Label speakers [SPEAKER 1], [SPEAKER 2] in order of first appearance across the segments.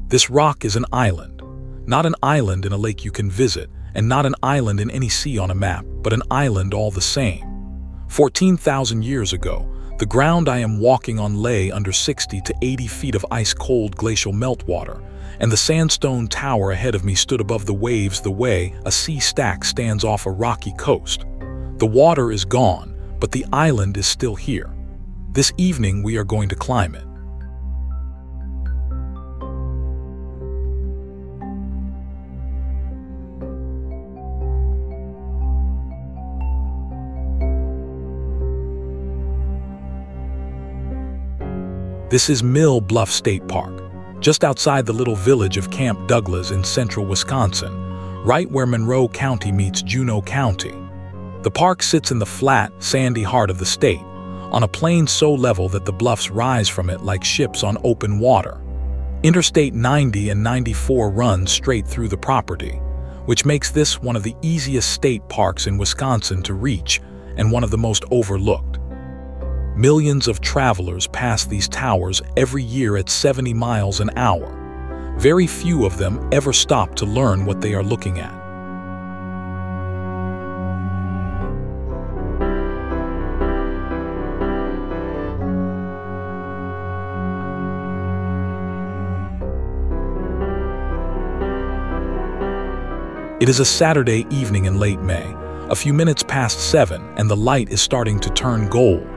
[SPEAKER 1] This rock is an island. Not an island in a lake you can visit, and not an island in any sea on a map, but an island all the same. 14,000 years ago, the ground I am walking on lay under 60 to 80 feet of ice-cold glacial meltwater, and the sandstone tower ahead of me stood above the waves the way a sea stack stands off a rocky coast. The water is gone, but the island is still here. This evening we are going to climb it. This is Mill Bluff State Park, just outside the little village of Camp Douglas in central Wisconsin, right where Monroe County meets Juneau County. The park sits in the flat, sandy heart of the state, on a plain so level that the bluffs rise from it like ships on open water. Interstate 90 and 94 run straight through the property, which makes this one of the easiest state parks in Wisconsin to reach and one of the most overlooked. Millions of travelers pass these towers every year at 70 miles an hour. Very few of them ever stop to learn what they are looking at. It is a Saturday evening in late May, a few minutes past 7, and the light is starting to turn gold.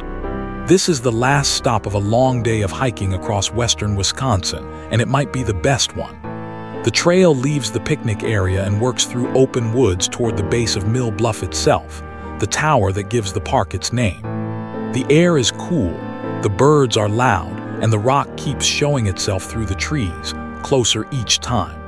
[SPEAKER 1] This is the last stop of a long day of hiking across western Wisconsin, and it might be the best one. The trail leaves the picnic area and works through open woods toward the base of Mill Bluff itself, the tower that gives the park its name. The air is cool, the birds are loud, and the rock keeps showing itself through the trees, closer each time.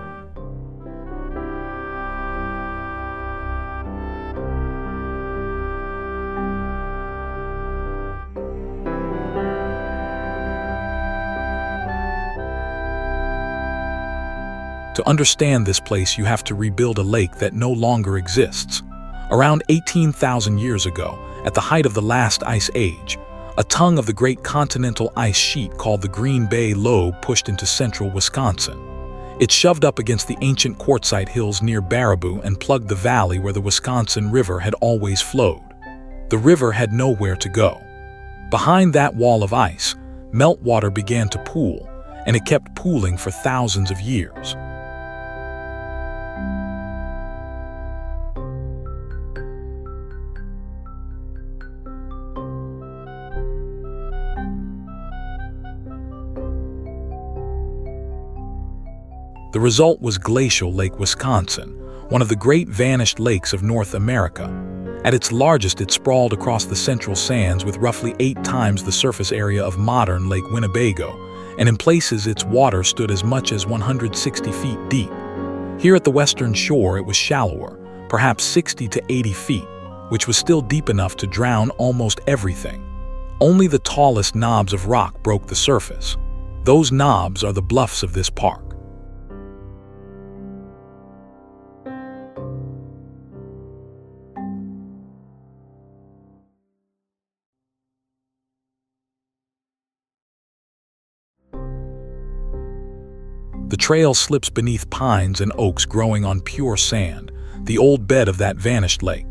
[SPEAKER 1] To understand this place, you have to rebuild a lake that no longer exists. Around 18,000 years ago, at the height of the last ice age, a tongue of the great continental ice sheet called the Green Bay Lobe pushed into central Wisconsin. It shoved up against the ancient quartzite hills near Baraboo and plugged the valley where the Wisconsin River had always flowed. The river had nowhere to go. Behind that wall of ice, meltwater began to pool, and it kept pooling for thousands of years. The result was Glacial Lake, Wisconsin, one of the great vanished lakes of North America. At its largest, it sprawled across the central sands with roughly 8 times the surface area of modern Lake Winnebago, and in places its water stood as much as 160 feet deep. Here at the western shore, it was shallower, perhaps 60 to 80 feet, which was still deep enough to drown almost everything. Only the tallest knobs of rock broke the surface. Those knobs are the bluffs of this park. The trail slips beneath pines and oaks growing on pure sand, the old bed of that vanished lake.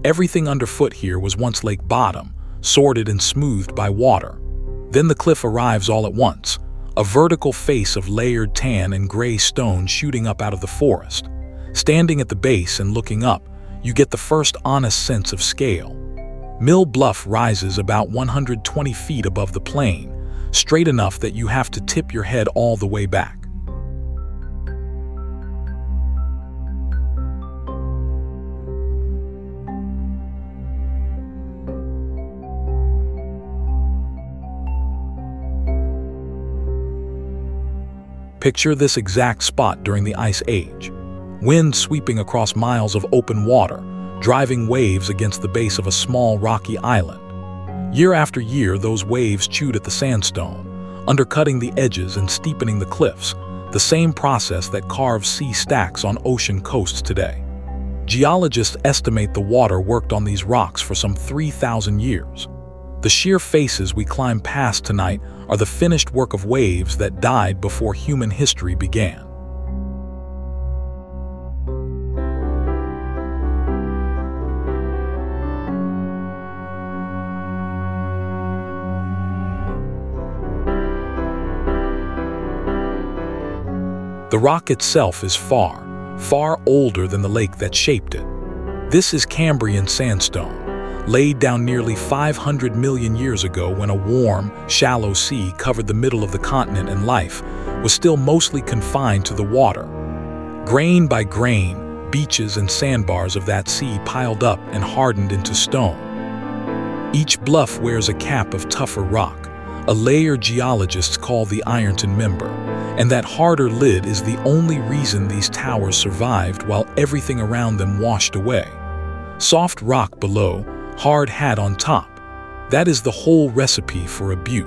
[SPEAKER 1] Everything underfoot here was once lake bottom, sorted and smoothed by water. Then the cliff arrives all at once, a vertical face of layered tan and gray stone shooting up out of the forest. Standing at the base and looking up, you get the first honest sense of scale. Mill Bluff rises about 120 feet above the plain, straight enough that you have to tip your head all the way back. Picture this exact spot during the Ice Age. Wind sweeping across miles of open water, driving waves against the base of a small rocky island. Year after year, those waves chewed at the sandstone, undercutting the edges and steepening the cliffs, the same process that carves sea stacks on ocean coasts today. Geologists estimate the water worked on these rocks for some 3,000 years. The sheer faces we climb past tonight are the finished work of waves that died before human history began. The rock itself is far, far older than the lake that shaped it. This is Cambrian sandstone, laid down nearly 500 million years ago when a warm, shallow sea covered the middle of the continent and life was still mostly confined to the water. Grain by grain, beaches and sandbars of that sea piled up and hardened into stone. Each bluff wears a cap of tougher rock, a layer geologists call the Ironton member, and that harder lid is the only reason these towers survived while everything around them washed away. Soft rock below, hard hat on top. That is the whole recipe for a butte.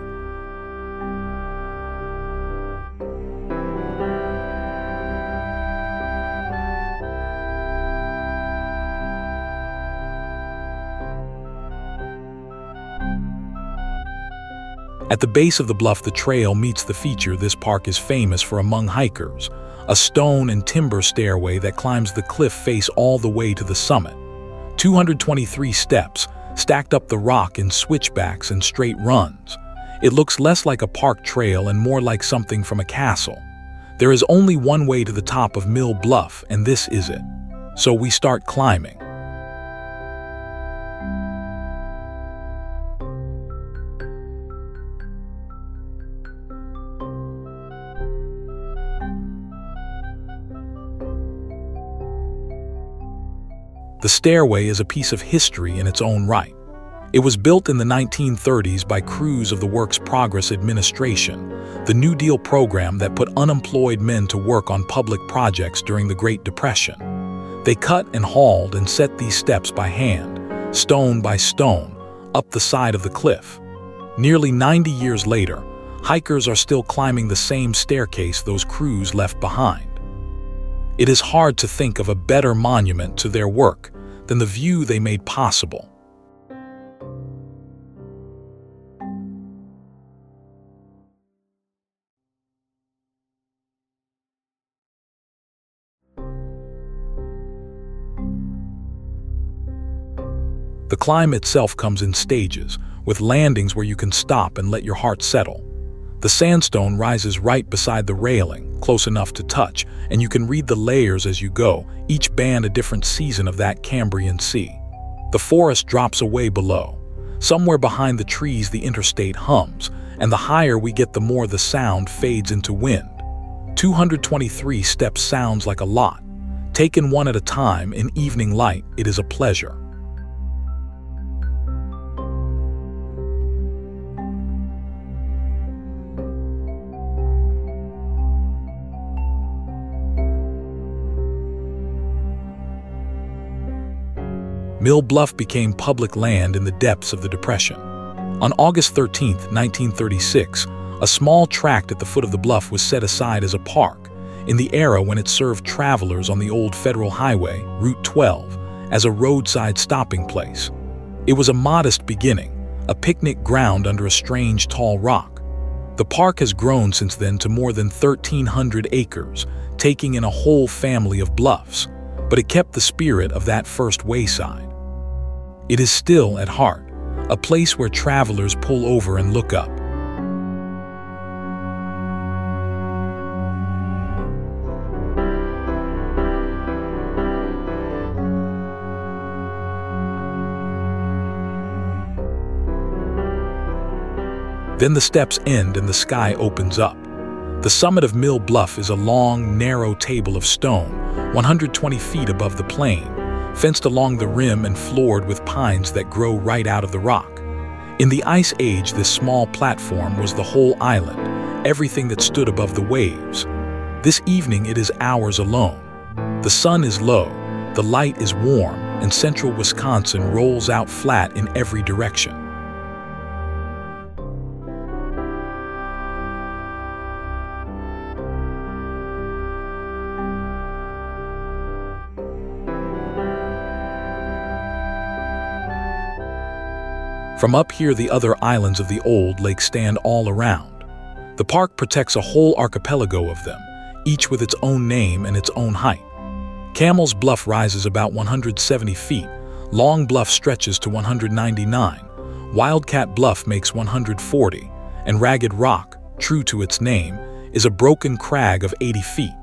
[SPEAKER 1] At the base of the bluff, the trail meets the feature this park is famous for among hikers, a stone and timber stairway that climbs the cliff face all the way to the summit. 223 steps, stacked up the rock in switchbacks and straight runs. It looks less like a park trail and more like something from a castle. There is only one way to the top of Mill Bluff, and this is it. So we start climbing. The stairway is a piece of history in its own right. It was built in the 1930s by crews of the Works Progress Administration, the New Deal program that put unemployed men to work on public projects during the Great Depression. They cut and hauled and set these steps by hand, stone by stone, up the side of the cliff. Nearly 90 years later, hikers are still climbing the same staircase those crews left behind. It is hard to think of a better monument to their work than the view they made possible. The climb itself comes in stages, with landings where you can stop and let your heart settle. The sandstone rises right beside the railing, close enough to touch, and you can read the layers as you go, each band a different season of that Cambrian sea. The forest drops away below. Somewhere behind the trees the interstate hums, and the higher we get the more the sound fades into wind. 223 steps sounds like a lot. Taken one at a time in evening light, it is a pleasure. Mill Bluff became public land in the depths of the Depression. On August 13, 1936, a small tract at the foot of the bluff was set aside as a park, in the era when it served travelers on the old federal highway, Route 12, as a roadside stopping place. It was a modest beginning, a picnic ground under a strange tall rock. The park has grown since then to more than 1,300 acres, taking in a whole family of bluffs, but it kept the spirit of that first wayside. It is still, at heart, a place where travelers pull over and look up. Then the steps end and the sky opens up. The summit of Mill Bluff is a long, narrow table of stone, 120 feet above the plain, fenced along the rim and floored with pines that grow right out of the rock. In the Ice Age, this small platform was the whole island, everything that stood above the waves. This evening it is ours alone. The sun is low, the light is warm, and central Wisconsin rolls out flat in every direction. From up here, the other islands of the old lake stand all around. The park protects a whole archipelago of them, each with its own name and its own height. Camel's Bluff rises about 170 feet, Long Bluff stretches to 199, Wildcat Bluff makes 140, and Ragged Rock, true to its name, is a broken crag of 80 feet.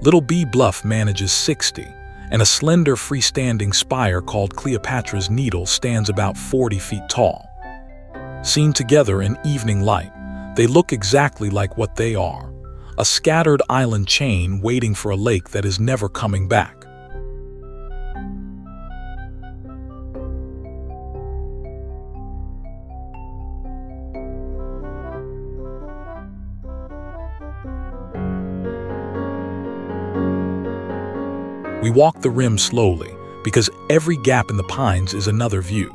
[SPEAKER 1] Little B Bluff manages 60, and a slender freestanding spire called Cleopatra's Needle stands about 40 feet tall. Seen together in evening light, they look exactly like what they are, a scattered island chain waiting for a lake that is never coming back. We walk the rim slowly, because every gap in the pines is another view.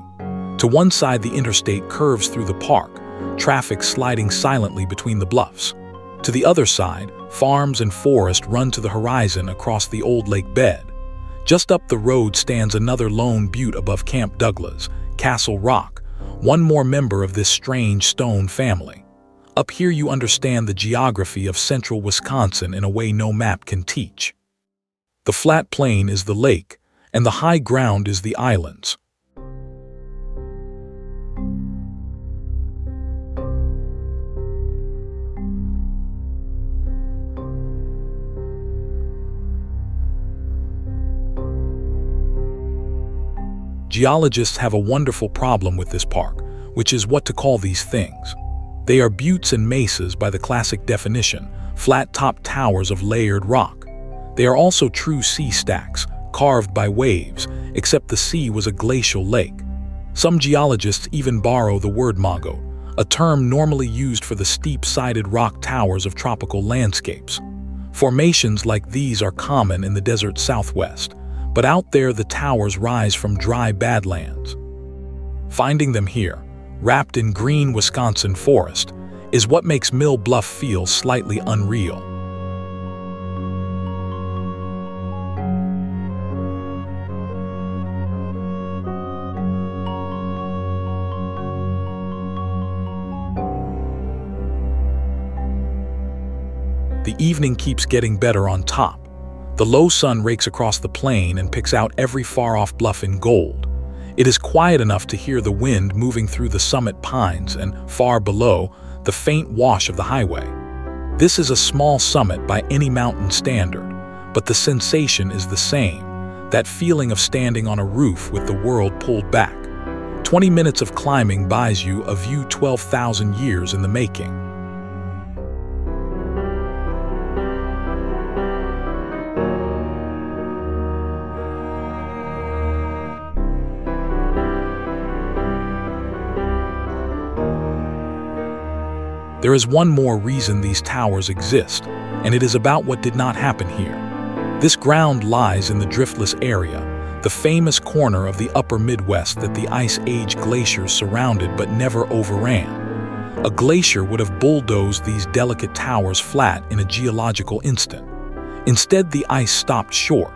[SPEAKER 1] To one side, the interstate curves through the park, traffic sliding silently between the bluffs. To the other side, farms and forest run to the horizon across the old lake bed. Just up the road stands another lone butte above Camp Douglas, Castle Rock, one more member of this strange stone family. Up here you understand the geography of central Wisconsin in a way no map can teach. The flat plain is the lake, and the high ground is the islands. Geologists have a wonderful problem with this park, which is what to call these things. They are buttes and mesas by the classic definition, flat-topped towers of layered rock. They are also true sea stacks, carved by waves, except the sea was a glacial lake. Some geologists even borrow the word magot, a term normally used for the steep-sided rock towers of tropical landscapes. Formations like these are common in the desert southwest, but out there the towers rise from dry badlands. Finding them here, wrapped in green Wisconsin forest, is what makes Mill Bluff feel slightly unreal. The evening keeps getting better on top. The low sun rakes across the plain and picks out every far-off bluff in gold. It is quiet enough to hear the wind moving through the summit pines and, far below, the faint wash of the highway. This is a small summit by any mountain standard, but the sensation is the same, that feeling of standing on a roof with the world pulled back. 20 minutes of climbing buys you a view 12,000 years in the making. There is one more reason these towers exist, and it is about what did not happen here. This ground lies in the Driftless area, the famous corner of the upper Midwest that the Ice Age glaciers surrounded but never overran. A glacier would have bulldozed these delicate towers flat in a geological instant. Instead, the ice stopped short,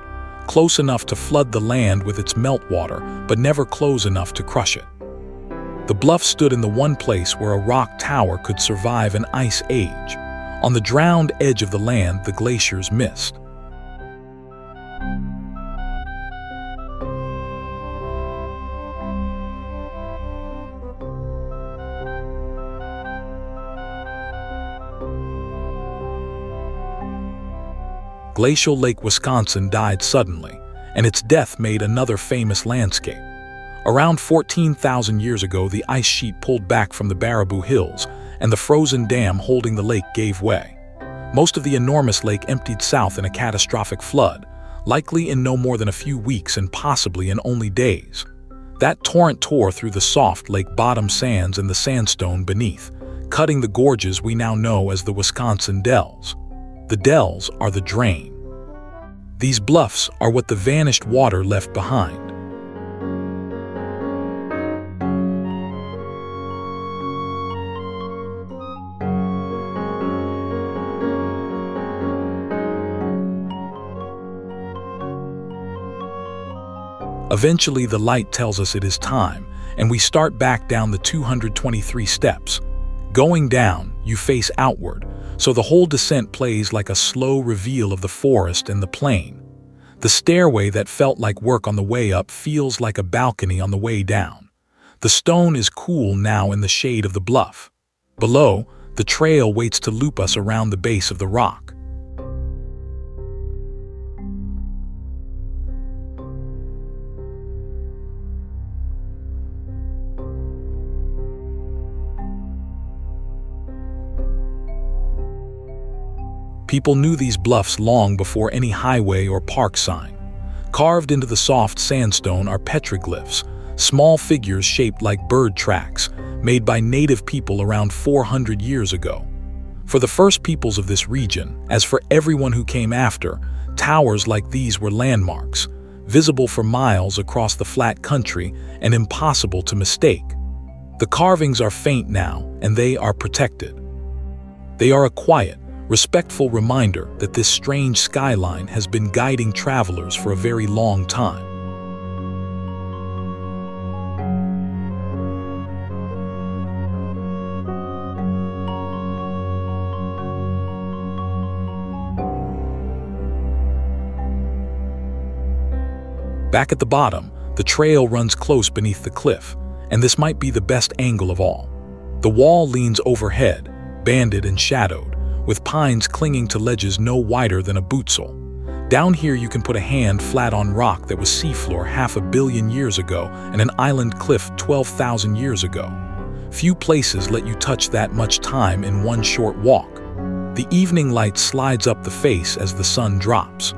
[SPEAKER 1] close enough to flood the land with its meltwater, but never close enough to crush it. The bluff stood in the one place where a rock tower could survive an ice age. On the drowned edge of the land, the glaciers missed. Glacial Lake, Wisconsin died suddenly, and its death made another famous landscape. Around 14,000 years ago, the ice sheet pulled back from the Baraboo Hills, and the frozen dam holding the lake gave way. Most of the enormous lake emptied south in a catastrophic flood, likely in no more than a few weeks and possibly in only days. That torrent tore through the soft lake bottom sands and the sandstone beneath, cutting the gorges we now know as the Wisconsin Dells. The dells are the drain. These bluffs are what the vanished water left behind. Eventually, the light tells us it is time, and we start back down the 223 steps. Going down, you face outward, so the whole descent plays like a slow reveal of the forest and the plain. The stairway that felt like work on the way up feels like a balcony on the way down. The stone is cool now in the shade of the bluff. Below, the trail waits to loop us around the base of the rock. People knew these bluffs long before any highway or park sign. Carved into the soft sandstone are petroglyphs, small figures shaped like bird tracks, made by native people around 400 years ago. For the first peoples of this region, as for everyone who came after, towers like these were landmarks, visible for miles across the flat country and impossible to mistake. The carvings are faint now, and they are protected. They are a quiet, respectful reminder that this strange skyline has been guiding travelers for a very long time. Back at the bottom, the trail runs close beneath the cliff, and this might be the best angle of all. The wall leans overhead, banded and shadowed, with pines clinging to ledges no wider than a bootsole. Down here you can put a hand flat on rock that was seafloor 500 million years ago and an island cliff 12,000 years ago. Few places let you touch that much time in one short walk. The evening light slides up the face as the sun drops.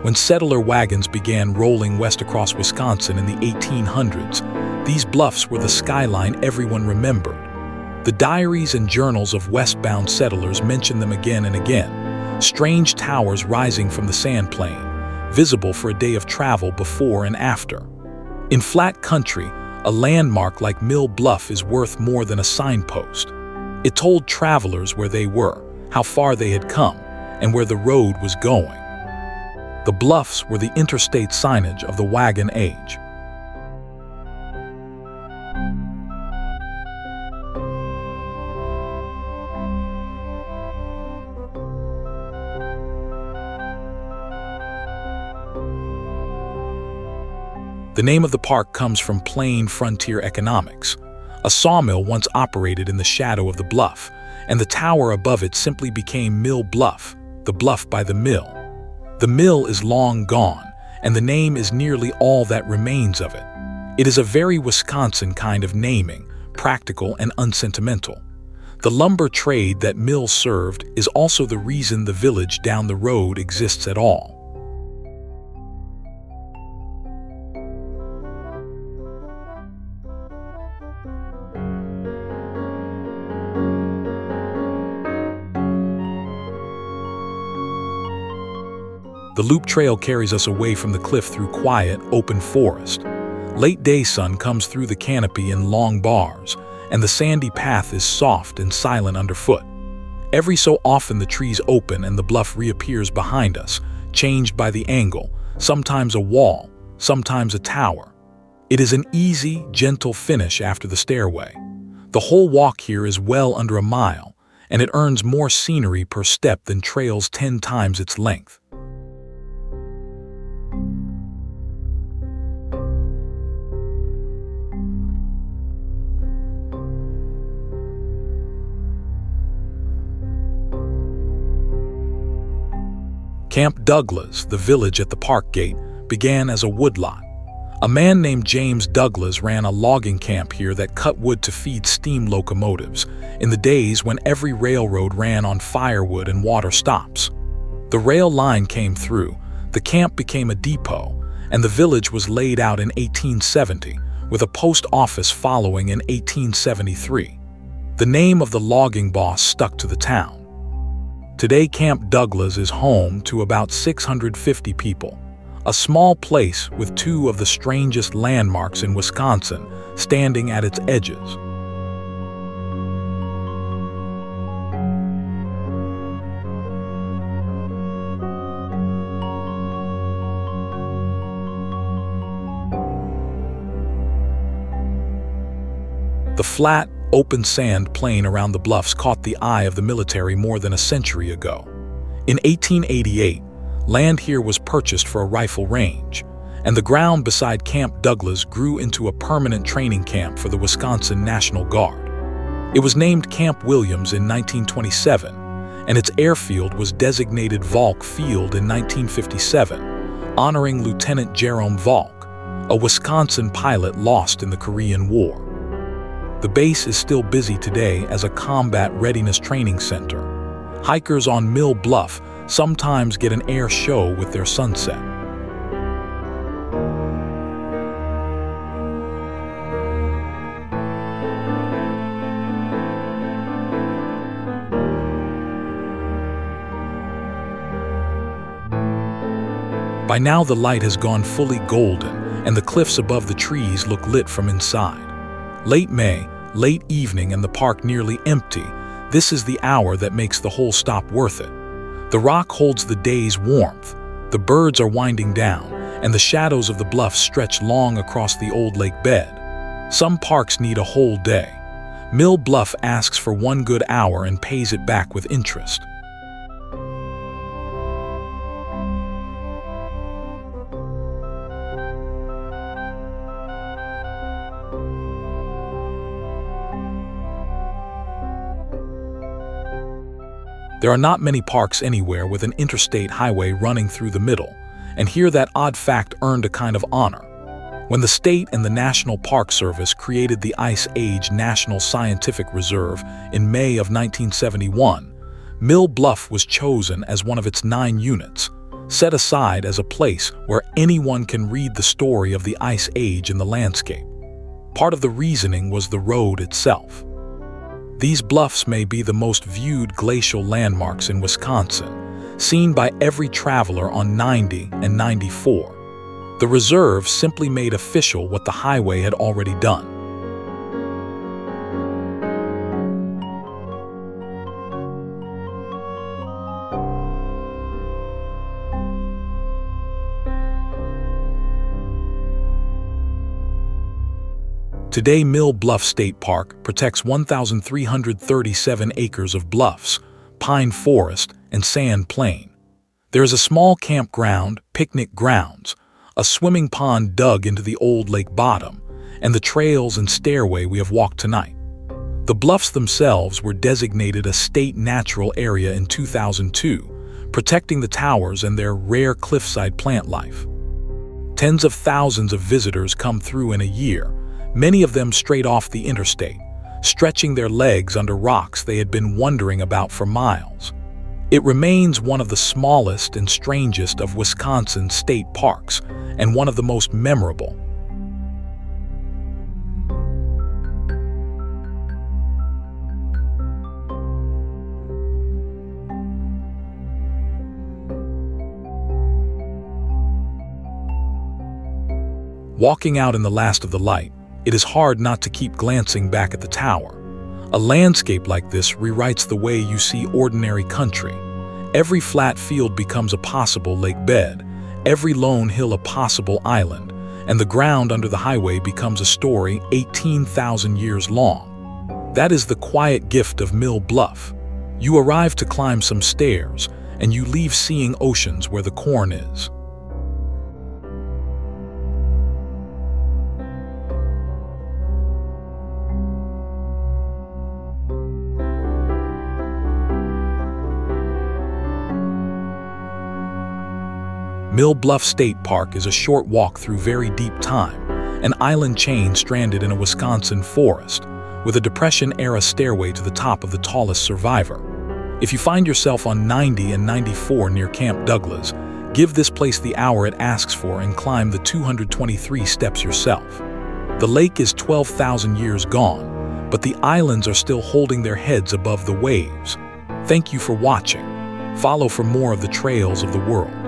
[SPEAKER 1] When settler wagons began rolling west across Wisconsin in the 1800s, these bluffs were the skyline everyone remembered. The diaries and journals of westbound settlers mention them again and again, strange towers rising from the sand plain, visible for a day of travel before and after. In flat country, a landmark like Mill Bluff is worth more than a signpost. It told travelers where they were, how far they had come, and where the road was going. The bluffs were the interstate signage of the wagon age. The name of the park comes from plain frontier economics. A sawmill once operated in the shadow of the bluff, and the tower above it simply became Mill Bluff, the bluff by the mill. The mill is long gone, and the name is nearly all that remains of it. It is a very Wisconsin kind of naming, practical and unsentimental. The lumber trade that mill served is also the reason the village down the road exists at all. The loop trail carries us away from the cliff through quiet, open forest. Late day sun comes through the canopy in long bars, and the sandy path is soft and silent underfoot. Every so often the trees open and the bluff reappears behind us, changed by the angle, sometimes a wall, sometimes a tower. It is an easy, gentle finish after the stairway. The whole walk here is well under a mile, and it earns more scenery per step than trails 10 times its length. Camp Douglas, the village at the park gate, began as a woodlot. A man named James Douglas ran a logging camp here that cut wood to feed steam locomotives, in the days when every railroad ran on firewood and water stops. The rail line came through, the camp became a depot, and the village was laid out in 1870, with a post office following in 1873. The name of the logging boss stuck to the town. Today, Camp Douglas is home to about 650 people. a small place with two of the strangest landmarks in Wisconsin standing at its edges. The flat, open sand plain around the bluffs caught the eye of the military more than a century ago. In 1888, land here was purchased for a rifle range, and the ground beside Camp Douglas grew into a permanent training camp for the Wisconsin National Guard. It was named Camp Williams in 1927, and its airfield was designated Volk Field in 1957, honoring Lieutenant Jerome Volk, a Wisconsin pilot lost in the Korean War. The base is still busy today as a combat readiness training center. Hikers on Mill Bluff sometimes get an air show with their sunset. By now the light has gone fully golden, and the cliffs above the trees look lit from inside. Late May, late evening, and the park nearly empty. This is the hour that makes the whole stop worth it. The rock holds the day's warmth. The birds are winding down, and the shadows of the bluffs stretch long across the old lake bed. Some parks need a whole day. Mill Bluff asks for one good hour and pays it back with interest. There are not many parks anywhere with an interstate highway running through the middle, and here that odd fact earned a kind of honor. When the state and the National Park Service created the Ice Age National Scientific Reserve in May of 1971, Mill Bluff was chosen as one of its 9 units, set aside as a place where anyone can read the story of the Ice Age in the landscape. Part of the reasoning was the road itself. These bluffs may be the most viewed glacial landmarks in Wisconsin, seen by every traveler on 90 and 94. The reserve simply made official what the highway had already done. Today, Mill Bluff State Park protects 1,337 acres of bluffs, pine forest, and sand plain. There is a small campground, picnic grounds, a swimming pond dug into the old lake bottom, and the trails and stairway we have walked tonight. The bluffs themselves were designated a state natural area in 2002, protecting the towers and their rare cliffside plant life. Tens of thousands of visitors come through in a year, many of them straight off the interstate, stretching their legs under rocks they had been wondering about for miles. It remains one of the smallest and strangest of Wisconsin's state parks, and one of the most memorable. Walking out in the last of the light, it is hard not to keep glancing back at the tower. A landscape like this rewrites the way you see ordinary country. Every flat field becomes a possible lake bed, every lone hill a possible island, and the ground under the highway becomes a story 18,000 years long. That is the quiet gift of Mill Bluff. You arrive to climb some stairs, and you leave seeing oceans where the corn is. Mill Bluff State Park is a short walk through very deep time, an island chain stranded in a Wisconsin forest, with a Depression-era stairway to the top of the tallest survivor. If you find yourself on 90 and 94 near Camp Douglas, give this place the hour it asks for and climb the 223 steps yourself. The lake is 12,000 years gone, but the islands are still holding their heads above the waves. Thank you for watching. Follow for more of the trails of the world.